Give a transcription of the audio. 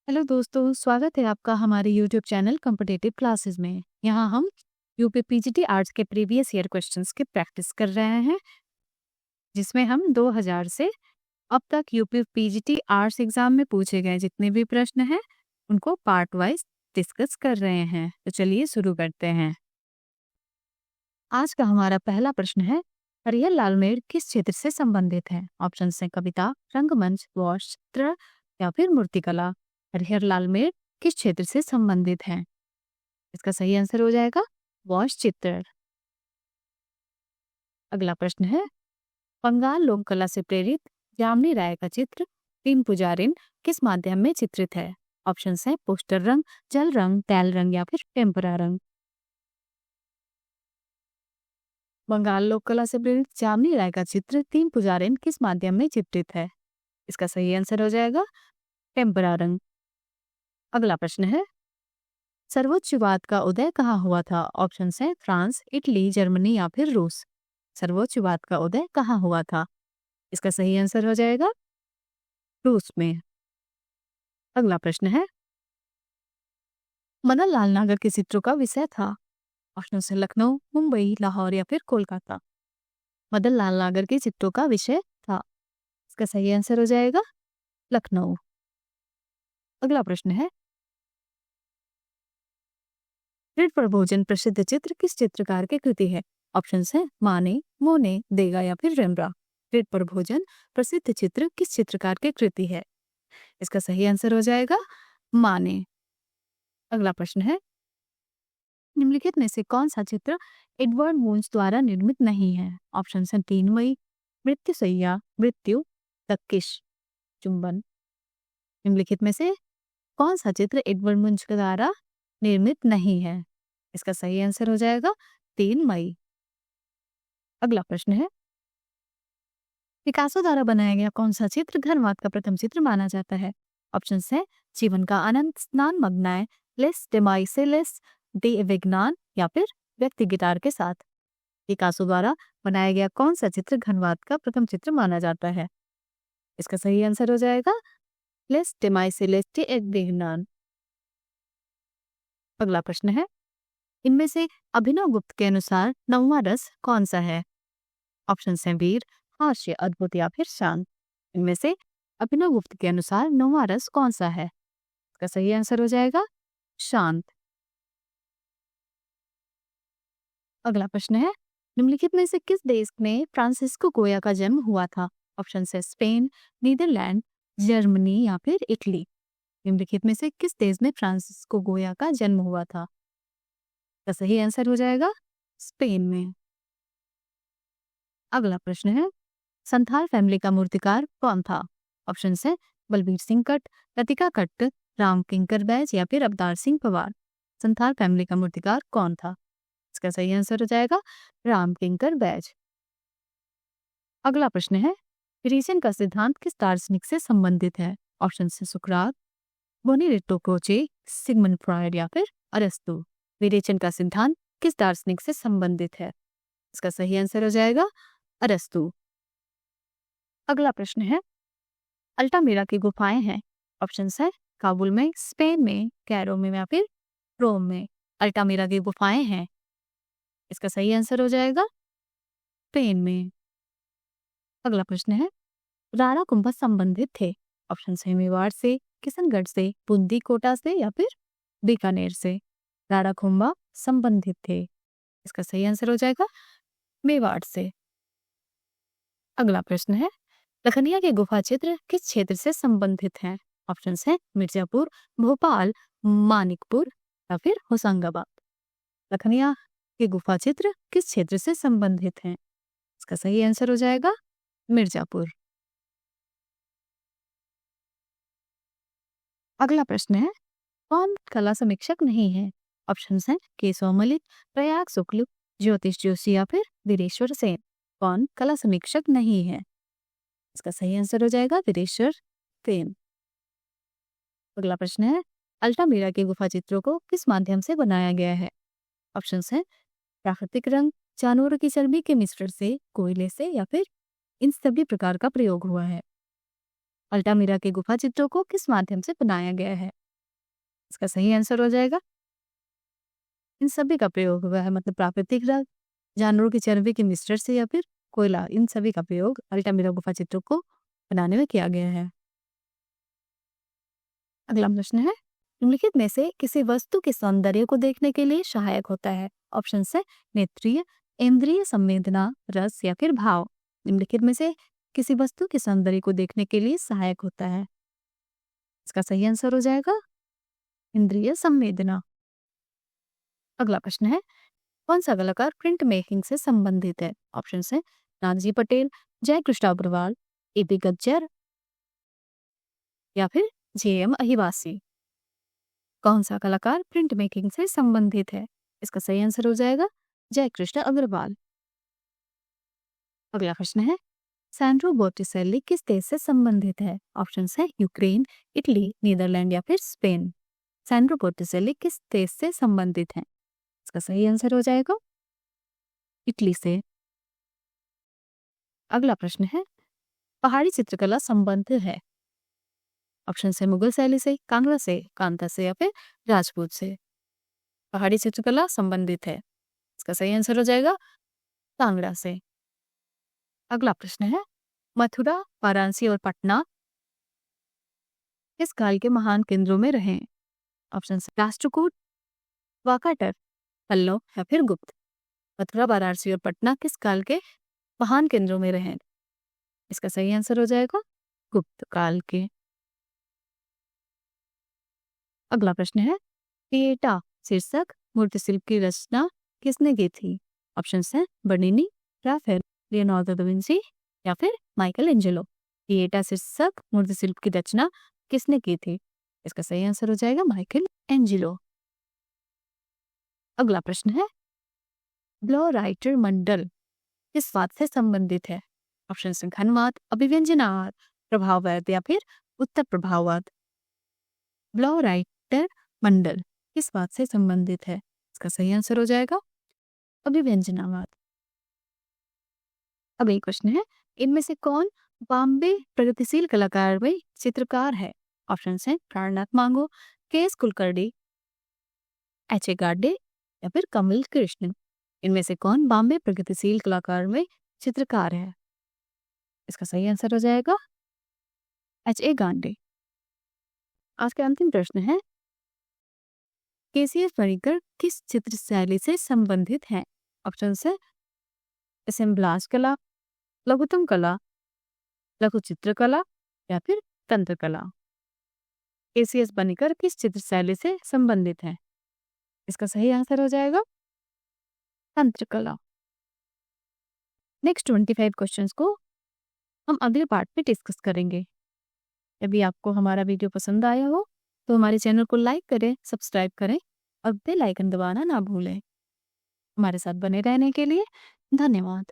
Hello दोस्तों, स्वागत है आपका हमारे यूट्यूब चैनल कॉम्पिटिटिव क्लासेस में। यहाँ हम यूपी पीजीटी आर्ट्स के प्रीवियस ईयर क्वेश्चंस की प्रैक्टिस कर रहे हैं, जिसमें हम 2000 से अब तक यूपी पीजीटी आर्ट्स एग्जाम में पूछे गए जितने भी प्रश्न हैं उनको पार्ट वाइज डिस्कस कर रहे हैं। तो चलिए शुरू करते हैं। आज का हमारा पहला प्रश्न है, हरिहर लाल मेड़ किस क्षेत्र से संबंधित है? ऑप्शन है कविता, रंगमंच, वॉश चित्र या फिर मूर्तिकला। हरिहर लाल मेड़ किस क्षेत्र से संबंधित है? इसका सही आंसर हो जाएगा वॉश चित्र। अगला प्रश्न है, बंगाल लोक कला से प्रेरित जामनी राय का चित्र तीन पुजारिन किस माध्यम में चित्रित है? ऑप्शन है पोस्टर रंग, जल रंग, तैल रंग या फिर टेम्परा रंग। बंगाल लोक कला से प्रेरित जामनी राय का चित्र तीन पुजारिन किस माध्यम में चित्रित है? इसका सही आंसर हो जाएगा टेम्परा रंग। अगला प्रश्न है, सर्वोच्चवाद का उदय कहाँ हुआ था? ऑप्शन है फ्रांस, इटली, जर्मनी या फिर रूस। सर्वोच्चवाद का उदय कहाँ हुआ था? इसका सही आंसर हो जाएगा रूस में। अगला प्रश्न है, मदन लाल नागर के चित्रों का विषय था? ऑप्शन है लखनऊ, मुंबई, लाहौर या फिर कोलकाता। मदन लाल नागर के चित्रों का विषय था। इसका सही आंसर हो जाएगा लखनऊ। अगला प्रश्न है, ऋण पर भोजन प्रसिद्ध चित्र किस चित्रकार की कृति है? ऑप्शन है माने, मोने, देगा या फिर रेम्ब्रा। ऋण पर भोजन प्रसिद्ध चित्र किस चित्रकार की कृति है? इसका सही आंसर हो जाएगा माने। अगला प्रश्न है, निम्नलिखित में से कौन सा चित्र एडवर्ड मून्स द्वारा निर्मित नहीं है? ऑप्शन है 3 मई, मृत्युशैया, मृत्यु, तक्किश, चुंबन। निम्नलिखित में से कौन सा चित्र एडवर्ड मून्स के द्वारा निर्मित नहीं है? इसका सही आंसर हो जाएगा 3 मई। अगला प्रश्न है, पिकासो द्वारा बनाया गया कौन सा चित्र घनवाद का प्रथम चित्र माना जाता है? ऑप्शन है जीवन का अनंत, स्नान मग्नाय, लेस डेमाइसेलेस, दे विज्ञान या फिर व्यक्ति गिटार के साथ। पिकासो द्वारा बनाया गया कौन सा चित्र घनवाद का प्रथम चित्र माना जाता है? इसका सही आंसर हो जाएगा लेस डेमाइसेलेस, दे विज्ञान। अगला प्रश्न है, इनमें से अभिनव गुप्त के अनुसार नौवां रस कौन सा है? ऑप्शन है वीर, हास्य, अद्भुत या फिर शांत। इनमें से अभिनव गुप्त के अनुसार नौवां रस कौन सा है? इसका सही आंसर हो जाएगा शांत। अगला प्रश्न है, निम्नलिखित में से किस देश में फ्रांसिस्को गोया का जन्म हुआ था? ऑप्शन है स्पेन, नीदरलैंड, जर्मनी या फिर इटली। निम्नलिखित में से किस देश में फ्रांसिस्को गोया का जन्म हुआ था? इसका सही आंसर हो जाएगा स्पेन में। अगला प्रश्न है, संथाल फैमिली का मूर्तिकार कौन था? ऑप्शन है बलबीर सिंह कट, लतिका कट्ट, राम किंकर बैज या फिर अवतार सिंह पवार। संथाल फैमिली का मूर्तिकार कौन था? इसका सही आंसर हो जाएगा राम किंकर बैज। अगला प्रश्न है, विरेचन का सिद्धांत किस दार्शनिक से संबंधित है? ऑप्शन है सुकरात, बोनावेंटुर क्रोचे, सिगमंड फ्रॉयड या फिर अरस्तु। विरेचन का सिद्धांत किस दार्शनिक से संबंधित है? इसका सही आंसर हो जाएगा अरस्तु। अगला प्रश्न है, अल्टामिरा की गुफाएं हैं? ऑप्शन है काबुल में, स्पेन में, कैरो में या फिर रोम में। अल्टामिरा की गुफाएं हैं, इसका सही आंसर हो जाएगा स्पेन में। अगला प्रश्न है, राणा कुंभा संबंधित थे? ऑप्शन है मेवाड़ से, किशनगढ़ से, बूंदी कोटा से या फिर बीकानेर से। राणा कुंभा संबंधित थे, इसका सही आंसर हो जाएगा मेवाड़ से। अगला प्रश्न है, लखनिया के गुफा चित्र किस क्षेत्र से संबंधित हैं? ऑप्शन है मिर्जापुर, भोपाल, मानिकपुर या फिर होशंगाबाद। लखनिया के गुफा चित्र किस क्षेत्र से संबंधित हैं? इसका सही आंसर हो जाएगा मिर्जापुर। अगला प्रश्न है, कौन कला समीक्षक नहीं है? ऑप्शन है केशव मलिक, प्रयाग शुक्ल, ज्योतिष जोशी या फिर वीरेश्वर सेन। कौन कला समीक्षक नहीं है? इसका सही आंसर हो जाएगा वीरेश्वर सेन। अगला प्रश्न है, अल्टामिरा के गुफा चित्रों को किस माध्यम से बनाया गया है? ऑप्शन है प्राकृतिक रंग, जानवरों की चर्बी के मिश्रण से, कोयले से या फिर इन सभी प्रकार का प्रयोग हुआ है। अल्टामिरा के गुफा चित्रों को किस माध्यम से बनाया गया है? इसका सही आंसर हो जाएगा इन सभी का प्रयोग हुआ है, मतलब प्राकृतिक रंग, जानवरों की चर्बी के मिश्रण से या फिर कोयला, इन सभी का प्रयोग अल्टामिरा गुफा चित्रों को बनाने में किया गया है। अगला प्रश्न है, निम्नलिखित में से किसी वस्तु के सौंदर्य को देखने के लिए सहायक होता है? ऑप्शन है नेत्रीय, इंद्रिय संवेदना, रस या फिर भाव। निम्नलिखित में से किसी वस्तु के सौंदर्य को देखने के लिए सहायक होता है? इसका सही आंसर हो जाएगा इंद्रिय संवेदना। अगला प्रश्न है, कौन सा कलाकार प्रिंट मेकिंग से संबंधित है? ऑप्शन है नानाजी पटेल, जय कृष्ण अग्रवाल, एपी गज्जर या फिर जेएम अहिवासी। कौन सा कलाकार प्रिंट मेकिंग से संबंधित है? इसका सही आंसर हो जाएगा जय कृष्ण अग्रवाल। अगला प्रश्न है, सैंड्रो बोटिसेली किस देश से संबंधित है? ऑप्शन है यूक्रेन, इटली, नीदरलैंड या फिर स्पेन। सैंड्रो बोटिसेली किस देश से संबंधित है? इसका सही आंसर हो जाएगा इटली से। अगला प्रश्न है, पहाड़ी चित्रकला संबंध है? ऑप्शन है मुगल शैली से, कांगड़ा से, कांता से या फिर राजपूत से। पहाड़ी चित्रकला संबंधित है, इसका सही आंसर हो जाएगा कांगड़ा से। अगला प्रश्न है, मथुरा, वाराणसी और पटना किस काल के महान केंद्रों में रहे? ऑप्शन राष्ट्रकूट, वाकाटर, पल्लव या फिर गुप्त। मथुरा, वाराणसी और पटना किस काल के महान केंद्रों में रहे? इसका सही आंसर हो जाएगा गुप्त काल के। अगला प्रश्न है, पिएटा शीर्षक मूर्तिशिल्प की रचना किसने की थी? ऑप्शन है Bernini, Raphael, Leonardo da Vinci या फिर माइकल एंजेलो। पिएटा शीर्षक मूर्तिशिल्प की रचना किसने की थी? इसका सही आंसर हो जाएगा माइकल एंजेलो। अगला प्रश्न है, ब्लो-राइटर मंडल किस वाद से संबंधित है? ऑप्शन है घनवाद, अभिव्यंजनावाद, प्रभाववाद या फिर उत्तर प्रभाववाद। ब्लो-राइटर मंडल किस बात से संबंधित है? इसका सही आंसर हो जाएगा अभिव्यंजनावाद। अब एक प्रश्न है, इनमें से कौन बॉम्बे प्रगतिशील कलाकार में चित्रकार है? ऑप्शन है प्राणनाथ मांगो, के.एस. कुलकर्णी, एच.ए. गाडे या फिर कमल कृष्ण। इनमें से कौन बॉम्बे प्रगतिशील कलाकार में चित्रकार है? इसका सही आंसर हो जाएगा एच.ए. गाडे। आज का अंतिम प्रश्न है, के.सी.एस. पनिकर किस चित्र शैली से संबंधित हैं? ऑप्शन है असेंबलाज कला, लघुत्तम कला, लघु चित्रकला या फिर तंत्र कला। के.सी.एस. पनिकर किस चित्र शैली से संबंधित है? इसका सही आंसर हो जाएगा तंत्र कला। नेक्स्ट 25 क्वेश्चंस को हम अगले पार्ट में डिस्कस करेंगे। यदि आपको हमारा वीडियो पसंद आया हो तो हमारे चैनल को लाइक करें, सब्सक्राइब करें और बेल आइकन दबाना ना भूलें। हमारे साथ बने रहने के लिए धन्यवाद।